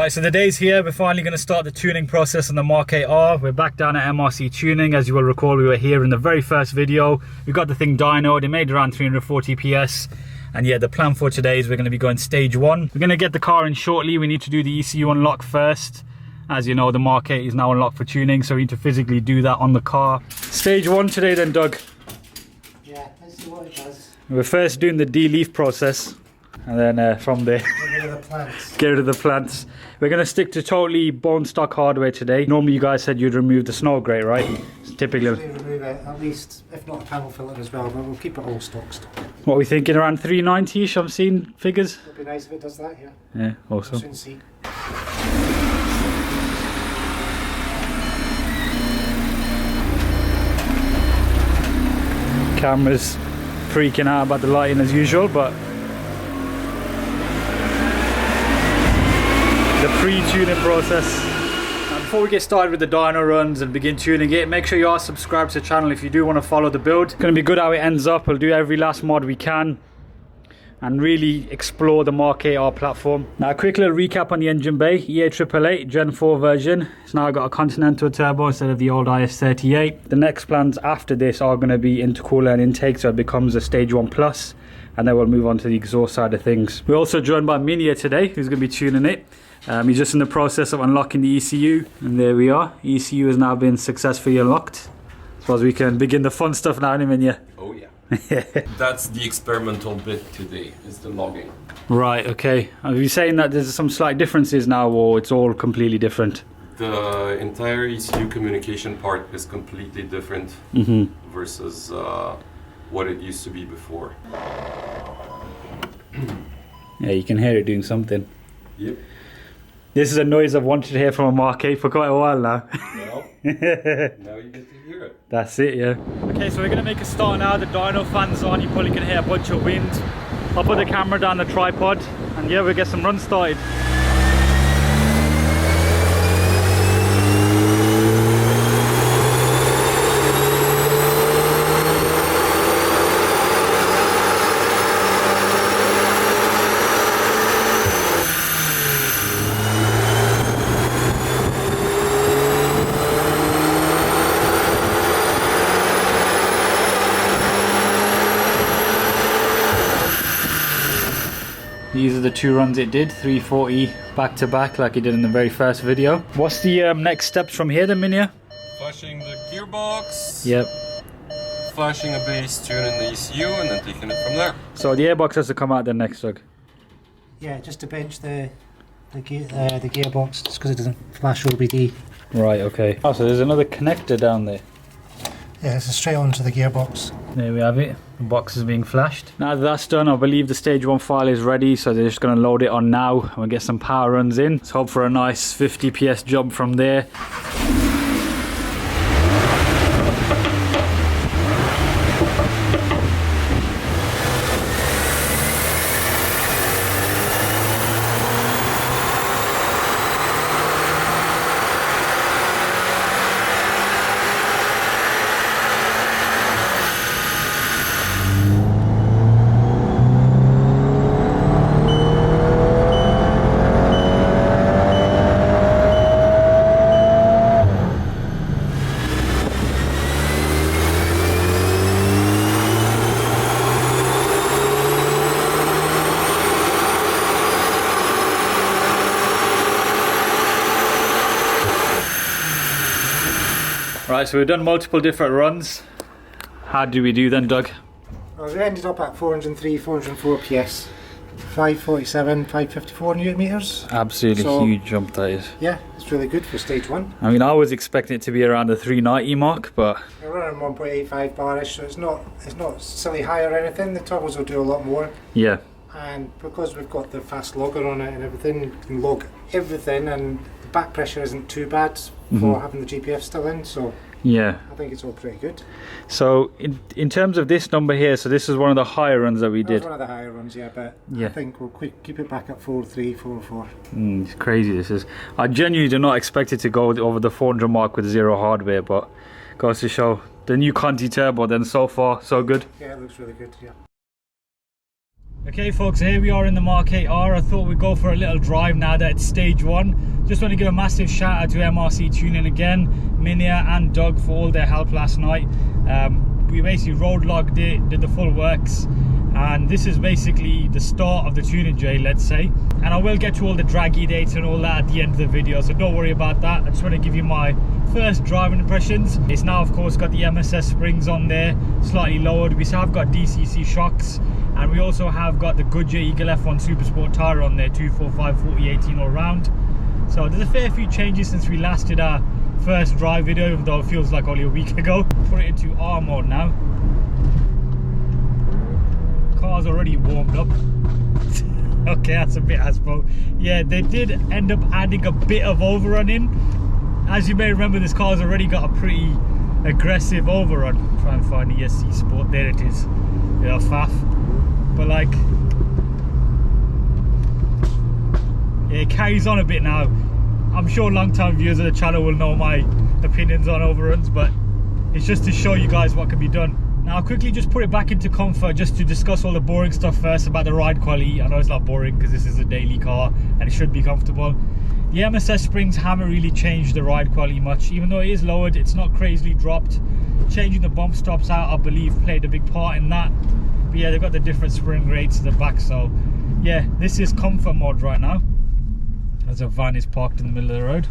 Right, so the day's here. We're finally going to start the tuning process on the MK8R. We're back down at MRC Tuning. As you will recall, we were here in the very first video. We got the thing dynoed. It made around 340 PS. And yeah, the plan for today is we're going to be going stage 1. We're going to get the car in shortly. We need to do the ECU unlock first. As you know, the MK8 is now unlocked for tuning, so we need to physically do that on the car. Stage 1 today then, Doug. Yeah, let's see what it does. We're first doing the de-leaf process. And then from there, get rid of the plants. Get rid of the plants. We're going to stick to totally bone stock hardware today. Normally you guys said you'd remove the snow grate, right? It's typically remove it, at least, if not a panel filter as well, but we'll keep it all stock. What are we thinking, around 390-ish? I'm seeing figures. It'd be nice if it does that, yeah. Yeah, awesome. We'll soon see. Camera's freaking out about the lighting as usual, but the pre-tuning process. Now, before we get started with the dyno runs and begin tuning it, make sure you are subscribed to the channel if you do want to follow the build. It's going to be good how it ends up. We'll do every last mod we can and really explore the MK8R platform. Now a quick little recap on the engine bay. EA888 Gen 4 version. It's now got a Continental turbo instead of the old IS38. The next plans after this are going to be intercooler and intake, so it becomes a stage 1 plus, and then we'll move on to the exhaust side of things. We're also joined by Minia today, who's going to be tuning it. He's just in the process of unlocking the ECU, and there we are. ECU has now been successfully unlocked. So as we can begin the fun stuff now, Minia. Oh yeah. That's the experimental bit today, is the logging. Right, okay. Are you saying that there's some slight differences now, or it's all completely different? The entire ECU communication part is completely different versus what it used to be before. Yeah, you can hear it doing something. Yep. This is a noise I've wanted to hear from a MK8 for quite a while now. Well, now you get to hear it. That's it, yeah. Okay, so we're going to make a start now. The dyno fan's on. You probably can hear a bunch of wind. I'll put the camera down the tripod, and yeah, we'll get some runs started. These are the 2 runs it did, 340 back to back like it did in the very first video. What's the next steps from here then, Minia? Flashing the gearbox. Yep. Flashing a base, tuning the ECU, and then taking it from there. So the airbox has to come out then next, Doug? Yeah, just to bench the gearbox, just because it doesn't flash OBD. Right, okay. Oh, so there's another connector down there. Yeah, it's straight onto the gearbox. There we have it. The box is being flashed. Now that that's done, I believe the stage 1 file is ready, so they're just going to load it on now and we'll get some power runs in. Let's hope for a nice 50 PS jump from there. Right, so we've done multiple different runs. How do we do then, Doug? Well, we ended up at 403, 404 PS, 547, 554 newton meters. Absolutely So, huge jump that is. Yeah, it's really good for stage 1. I mean, I was expecting it to be around the 390 mark, but We're running 1.85 barish, so it's not silly high or anything. The turbos will do a lot more. yeah. And because we've got the fast logger on it and everything, you can log everything, and the back pressure isn't too bad for having the GPF still in, so Yeah. I think it's all pretty good. So in terms of this number here, so this is one of the higher runs that we That was did. one of the higher runs, yeah, but Yeah. I think we'll keep it back at 4.3, 4.4. It's crazy this is. I genuinely do not expect it to go over the 400 mark with zero hardware, but goes to show the new Conti turbo then so far so good. Yeah, it looks really good, yeah. Okay folks, here we are in the MK8. I thought we'd go for a little drive now that it's stage 1. Just want to give a massive shout out to MRC Tuning again, Minia and Doug for all their help last night. We basically road logged it, did the full works, and this is basically the start of the tuning journey, let's say. And I will get to all the draggy dates and all that at the end of the video, so don't worry about that. I just want to give you my first driving impressions. It's now of course got the MSS springs on there, slightly lowered. We have got DCC shocks, and we also have got the Goodyear Eagle F1 Super Sport tyre on there, 245 40 18 all round. So there's a fair few changes since we last did our first drive video, even though it feels like only a week ago. Put it into R mode now. Car's already warmed up. Okay, that's a bit aspo. Yeah, they did end up adding a bit of overrun in. As you may remember, this car's already got a pretty aggressive overrun. Try and find the ESC Sport. There it is. Yeah, faff. But like, yeah, it carries on a bit now. I'm sure long-time viewers of the channel will know my opinions on overruns, but it's just to show you guys what can be done. Now I'll quickly just put it back into comfort just to discuss all the boring stuff first about the ride quality. I know it's not boring because this is a daily car and it should be comfortable. The MSS springs haven't really changed the ride quality much. Even though it is lowered, it's not crazily dropped. Changing the bump stops out, I believe, played a big part in that. But yeah, they've got the different spring rates at the back, so yeah, this is comfort mode right now. As a van is parked in the middle of the road.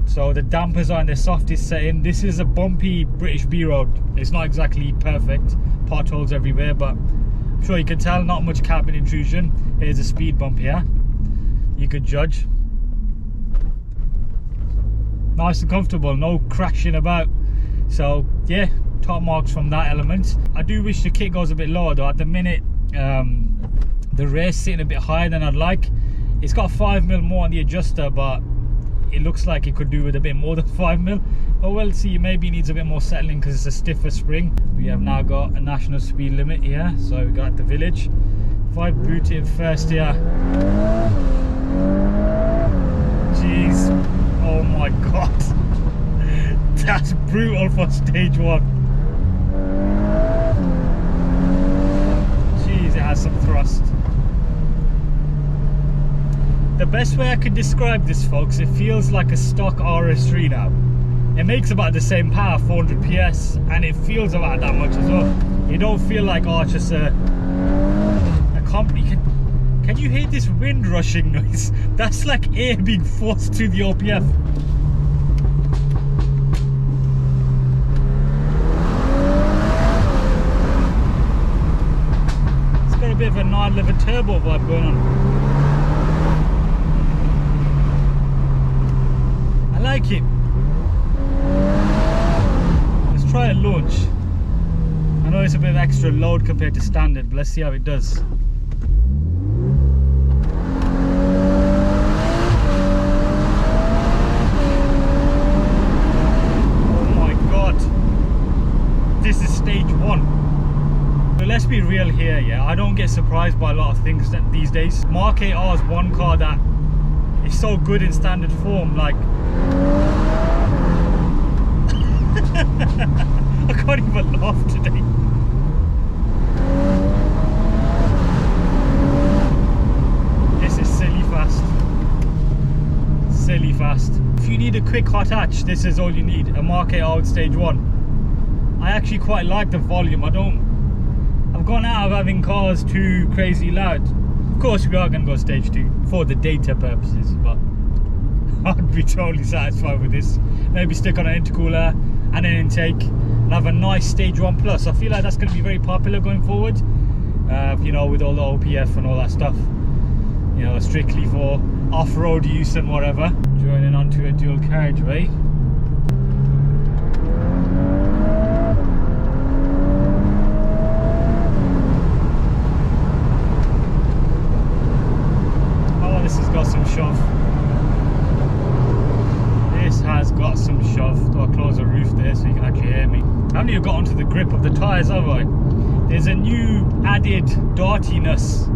So the dampers are in their softest setting. This is a bumpy British B road. It's not exactly perfect, potholes everywhere, but I'm sure you can tell not much cabin intrusion. Here's a speed bump here, you could judge. Nice and comfortable, no crashing about. So yeah, top marks from that element. I do wish the kit goes a bit lower though. At the minute the rear's sitting a bit higher than I'd like. It's got 5mm more on the adjuster, but it looks like it could do with a bit more than 5mm. But we'll see, maybe it needs a bit more settling because it's a stiffer spring. We have now got a national speed limit here, so we got the village. If I boot it first here, jeez, oh my god, that's brutal for stage 1. Jeez, it has some thrust. The best way I could describe this, folks, it feels like a stock RS3 now. It makes about the same power, 400 PS, and it feels about that much as well. You don't feel like, oh, it's just a company. Can you hear this wind rushing noise? That's like air being forced to the OPF. It's got a bit of a 911 turbo vibe going on. I like it. Let's try a launch. I know it's a bit of extra load compared to standard, but let's see how it does. Oh my god. This is stage 1. But let's be real here, yeah. I don't get surprised by a lot of things these days. MK8 is one car that is so good in standard form, like I can't even laugh today. This is silly fast. Silly fast. If you need a quick hot hatch, this is all you need. A MK8 stage 1. I actually quite like the volume. I've gone out of having cars too crazy loud. Of course we are going to go stage 2 for the data purposes, but I'd be totally satisfied with this. Maybe stick on an intercooler and an intake and have a nice stage 1 plus. I feel like that's going to be very popular going forward, you know, with all the OPF and all that stuff, you know, strictly for off-road use and whatever. Joining onto a dual carriageway. Oh, this has got some shove. This has got some shove. Do I close the roof there so you can actually hear me? I haven't even got onto the grip of the tyres, have I? There's a new added dartiness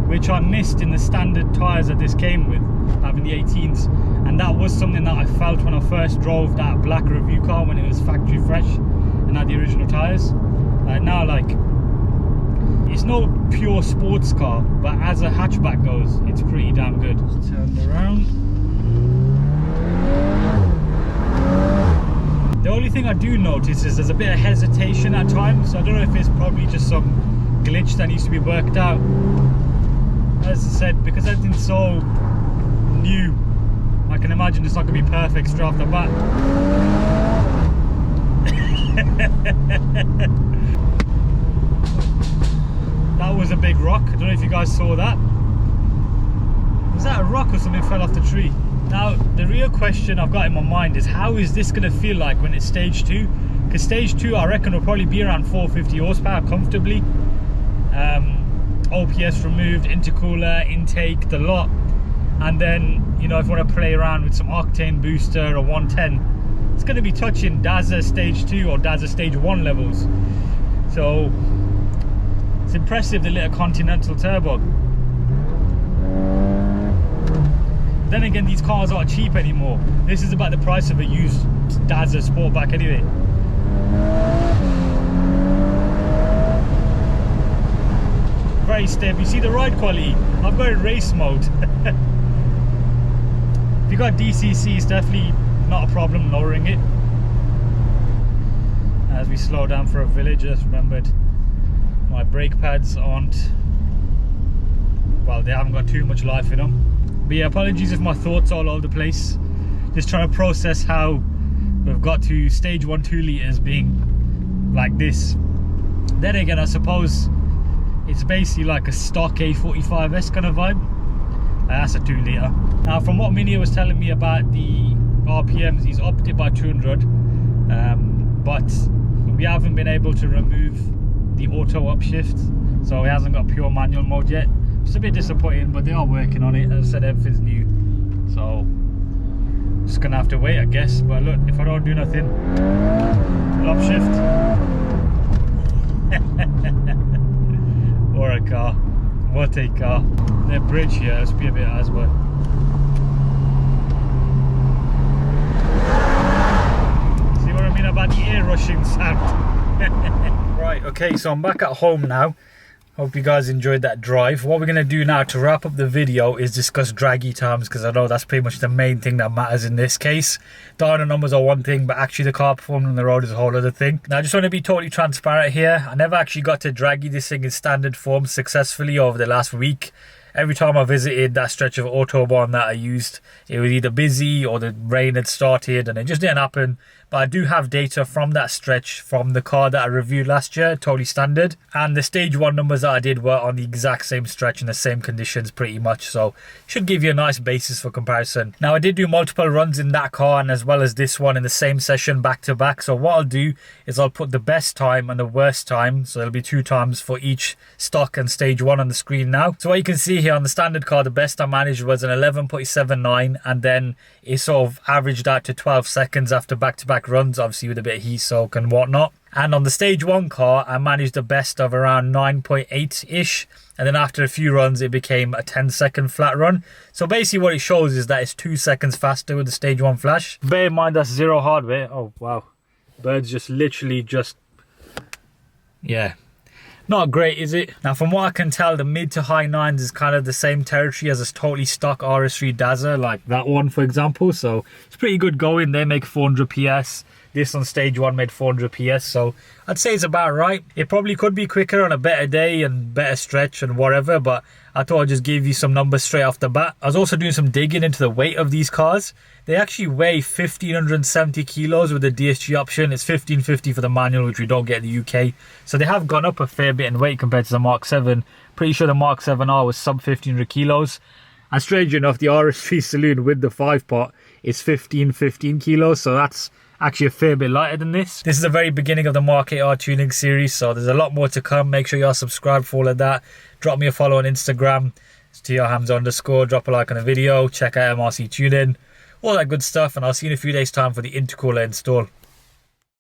which I missed in the standard tyres that this came with, having the 18s, and that was something that I felt when I first drove that black review car when it was factory fresh and had the original tyres. Now, like, It's no pure sports car, but as a hatchback goes, it's pretty damn good. Just turn around. The only thing I do notice is there's a bit of hesitation at times. I don't know if it's probably just some glitch that needs to be worked out. As I said, because everything's so new, I can imagine it's not going to be perfect straight off the bat. That was a big rock. I don't know if you guys saw that. Was that a rock or something fell off the tree? Now, the real question I've got in my mind is how is this going to feel like when it's stage 2? Because stage 2, I reckon, will probably be around 450 horsepower comfortably. OPS removed, intercooler, intake, the lot. And then, you know, if you want to play around with some octane booster or 110, it's going to be touching Daza stage 2 or Daza stage 1 levels. So it's impressive, the little Continental turbo. Then again, these cars aren't cheap anymore. This is about the price of a used Daza Sportback anyway. Very stable. You see the ride quality? I've got it race mode. If you got DCC, it's definitely not a problem lowering it. As we slow down for a village, I just remembered my brake pads aren't, well, they haven't got too much life in them. But yeah, apologies if my thoughts are all over the place. Just trying to process how we've got to stage 1 2 litres being like this. Then again, I suppose it's basically like a stock A45S kind of vibe. That's a 2 litre. Now, from what Minnie was telling me about the RPMs, he's upped it by 200, but we haven't been able to remove the auto upshift, so he hasn't got pure manual mode yet. It's a bit disappointing, but they are working on it. As I said, everything's new, so just gonna have to wait, I guess. But look, if I don't do nothing, upshift. Or a car. What a car. The bridge here, let's be a bit as well. See what I mean about the air rushing sound? Right, okay, so I'm back at home now. Hope you guys enjoyed that drive. What we're going to do now to wrap up the video is discuss draggy times, because I know that's pretty much the main thing that matters in this case. Dyno numbers are one thing, but actually the car performing on the road is a whole other thing. Now, I just want to be totally transparent here. I never actually got to draggy this thing in standard form successfully over the last week. Every time I visited that stretch of Autobahn that I used, it was either busy or the rain had started and it just didn't happen. But I do have data from that stretch from the car that I reviewed last year, totally standard. And the stage 1 numbers that I did were on the exact same stretch in the same conditions pretty much. So should give you a nice basis for comparison. Now, I did do multiple runs in that car and as well as this one in the same session back to back. So what I'll do is I'll put the best time and the worst time. So there'll be 2 times for each stock and stage 1 on the screen now. So what you can see here on the standard car, the best I managed was an 11.79, and then it sort of averaged out to 12 seconds after back-to-back runs, obviously with a bit of heat soak and whatnot. And on the stage 1 car, I managed the best of around 9.8-ish, and then after a few runs it became a 10-second flat run. So basically what it shows is that it's 2 seconds faster with the stage 1 flash. Bear in mind that's zero hardware. Oh wow, birds just literally just, yeah, not great, is it? Now, from what I can tell, the mid to high 9s is kind of the same territory as a totally stock RS3 Daza, like that one, for example. So it's pretty good going. They make 400 PS. This on stage 1 made 400 PS. So I'd say it's about right. It probably could be quicker on a better day and better stretch and whatever, but I thought I'd just give you some numbers straight off the bat. I was also doing some digging into the weight of these cars. They actually weigh 1,570 kilos with the DSG option. It's 1,550 for the manual, which we don't get in the UK. So they have gone up a fair bit in weight compared to the Mark 7. Pretty sure the Mark 7R was sub 1,500 kilos. And strangely enough, the RS3 Saloon with the 5-pot is 1,515 kilos. So that's actually a fair bit lighter than this. This is the very beginning of the MK8 tuning series, so there's a lot more to come. Make sure you are subscribed for all of that. Drop me a follow on Instagram. It's @TRHams_. Drop a like on the video. Check out MRC Tuning. All that good stuff, and I'll see you in a few days' time for the intercooler install.